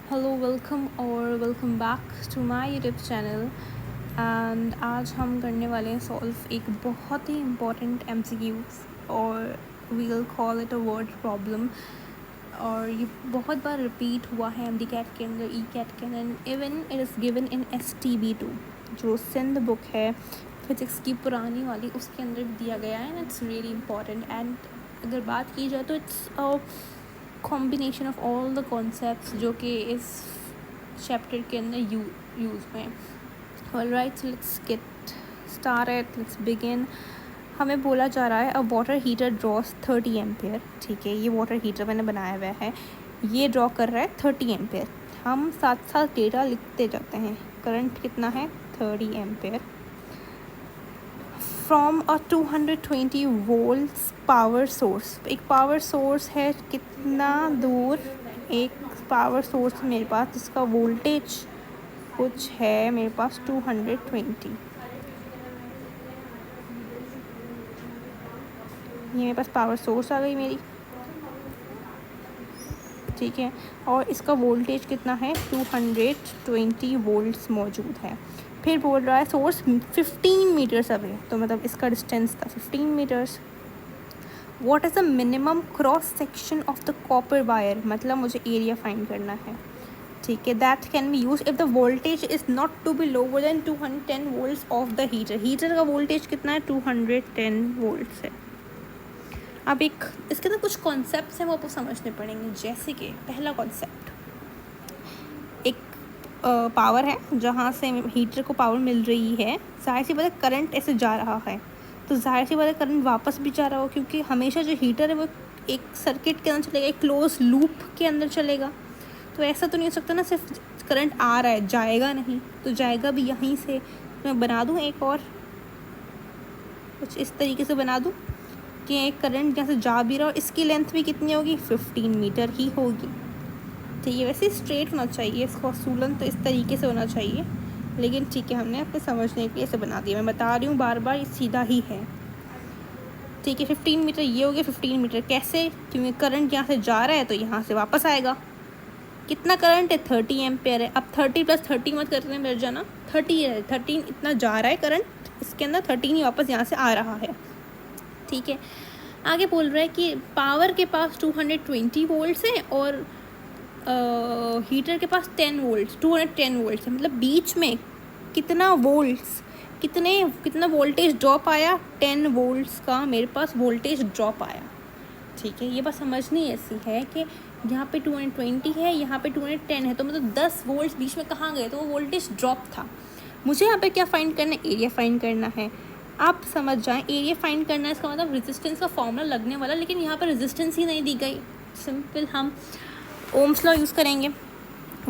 Hello welcome back to my YouTube channel. And आज हम करने वाले हैं सॉल्व एक बहुत ही इम्पॉर्टेंट एमसीक्यूज और we will call it a word problem. और ये बहुत बार रिपीट हुआ है एमडी कैट के अंदर, ई कैट के अंदर, even it is given in STB2 जो सिंध बुक है फिजिक्स की पुरानी वाली, उसके अंदर भी दिया गया है and it's really important. And अगर बात की जाए तो it's combination of all the concepts जो कि इस चैप्टर के अंदर यूज़ हुए हैं। Alright, let's get started, let's begin. हमें बोला जा रहा है अ वाटर हीटर ड्रॉस 30 एम्पेयर। ठीक है, ये वाटर हीटर मैंने बनाया हुआ है, ये ड्रॉ कर रहा है 30 एम्पेयर। हम साथ साथ डेटा लिखते जाते हैं। करंट कितना है? 30 ampere from a 220 volts power source. एक पावर सोर्स है, कितना दूर? एक पावर सोर्स मेरे पास जिसका वोल्टेज कुछ है मेरे पास 220। ये मेरे पास पावर सोर्स आ गई मेरी, ठीक है। और इसका वोल्टेज कितना है? 220 वोल्ट्स मौजूद है। फिर बोल रहा है सोर्स 15 मीटर्स अवे, तो मतलब इसका डिस्टेंस था 15 metres. What is the minimum cross section of the copper wire, मतलब मुझे एरिया फाइंड करना है, ठीक है। That can be use if the voltage is not to be lower than 210 volts of the heater. Heater का voltage कितना है? 210 volts है। अब एक इसके अंदर कुछ कॉन्सेप्ट्स हैं वो आपको समझने पड़ेंगे। जैसे कि पहला कॉन्सेप्ट, एक पावर है जहाँ से हीटर को पावर मिल रही है, जाहिर सी बात है करंट ऐसे जा रहा है, तो जाहिर सी बात है करंट वापस भी जा रहा हो, क्योंकि हमेशा जो हीटर है वो एक सर्किट के अंदर चलेगा, एक क्लोज लूप के अंदर चलेगा। तो ऐसा तो नहीं हो सकता ना सिर्फ करंट आ रहा है, जाएगा नहीं, तो जाएगा भी यहीं से। मैं बना दूँ एक और कुछ इस तरीके से बना दूँ कि एक करंट जहाँ से जा भी रहा हो, इसकी लेंथ भी कितनी होगी? 15 मीटर ही होगी, ठीक है। वैसे स्ट्रेट होना चाहिए, इसका सूलन तो इस तरीके से होना चाहिए, लेकिन ठीक है हमने अपने समझने के लिए ऐसे बना दिया। मैं बता रही हूँ बार बार, ये सीधा ही है, ठीक है। 15 मीटर ये हो गया। 15 मीटर कैसे? क्योंकि करंट यहाँ से जा रहा है तो यहाँ से वापस आएगा। कितना करंट है? 30 एम्पेयर है। अब 30 + 30 मत करते हैं बैठ जाना, 30 है। 13 इतना जा रहा है करंट, इसके अंदर 13 ही वापस यहाँ से आ रहा है, ठीक है। आगे बोल रहा है कि पावर के पास 220 वोल्ट्स हैं और हीटर के पास 10 वोल्ट्स, 210 वोल्ट्स है। मतलब बीच में कितना वोल्ट्स, कितना वोल्टेज ड्रॉप आया? 10 वोल्ट्स का मेरे पास वोल्टेज ड्रॉप आया, ठीक है। ये बात समझनी ऐसी है कि यहाँ पे 220 है, यहाँ पे 210 है, तो मतलब 10 वोल्ट्स बीच में कहाँ गए? तो वो वोल्टेज ड्रॉप था। मुझे यहाँ पे क्या फाइंड करना है? एरिया फाइंड करना है। आप समझ जाएं, एरिया फाइंड करना है इसका मतलब रेजिस्टेंस का फॉर्मूला लगने वाला, लेकिन यहाँ पर रेजिस्टेंस ही नहीं दी गई। सिंपल हम ओम्स लॉ यूज़ करेंगे।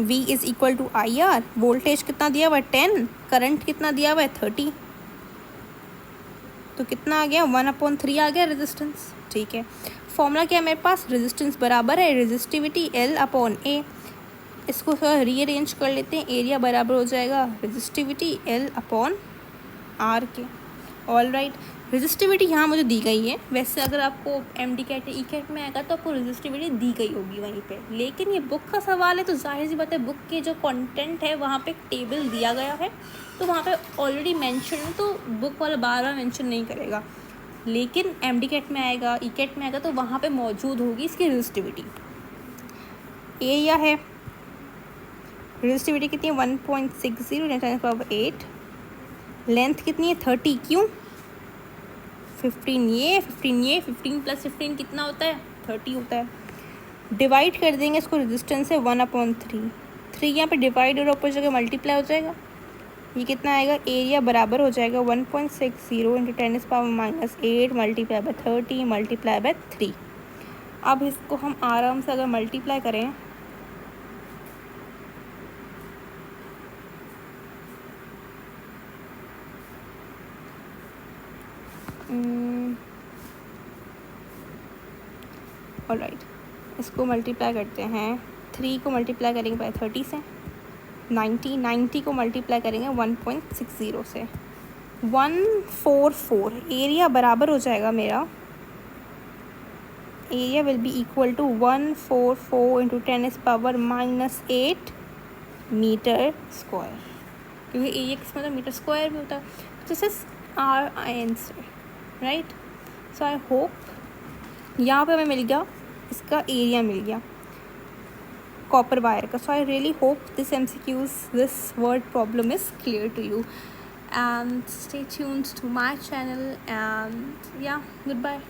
V is equal to IR। Voltage कितना दिया हुआ है? 10। करंट कितना दिया हुआ है? 30। तो कितना आ गया? 1/3 आ गया रेजिस्टेंस, ठीक है। फॉर्मूला क्या है मेरे पास? रेजिस्टेंस बराबर है रेजिस्टिविटी L/A। इसको थोड़ा रीअरेंज कर लेते हैं। एरिया बराबर हो जाएगा रेजिस्टिविटी L/R के। ऑल राइट, रेजिस्टिविटी यहाँ मुझे दी गई है। वैसे अगर आपको MD कैट या E कैट में आएगा तो आपको रेजिस्टिविटी दी गई होगी वहीं पे, लेकिन ये बुक का सवाल है तो जाहिर सी बात है बुक के जो कंटेंट है वहाँ पे एक टेबल दिया गया है, तो वहाँ पे ऑलरेडी मेंशन है, तो बुक वाला बार बार मेंशन नहीं करेगा। लेकिन MD कैट में आएगा, E कैट में आएगा तो वहाँ पे मौजूद होगी इसकी रेजिस्टिविटी। एरिया है, रेजिस्टिविटी कितनी है? 1.60 × 10⁸ लेंथ कितनी है? 30। क्यों? 15 ये 15 + 15 कितना होता है? 30 होता है। डिवाइड कर देंगे इसको रेजिस्टेंस से 1/3। 3 यहाँ पे डिवाइड और ऊपर जगह मल्टीप्लाई हो जाएगा। ये कितना आएगा? एरिया बराबर हो जाएगा 1.60 × 10⁻⁻8 मल्टीप्लाई बाय 30 मल्टीप्लाई बाय 3। अब इसको हम आराम से अगर मल्टीप्लाई करें ऑलराइट, इसको मल्टीप्लाई करते हैं। 3 को मल्टीप्लाई करेंगे बाय 30 से, 90 को मल्टीप्लाई करेंगे 1.60 से, 144। एरिया बराबर हो जाएगा मेरा area will be equal to 144 into 10⁻⁻8 metre square, क्योंकि एरिया किस मतलब मीटर स्क्वायर भी होता है. This is our answer, right. So I hope यहाँ पे हमें मिल गया, इसका एरिया मिल गया कॉपर वायर का. So I really hope this MCQs, this word problem is clear to you. And stay tuned to my channel, and yeah, goodbye.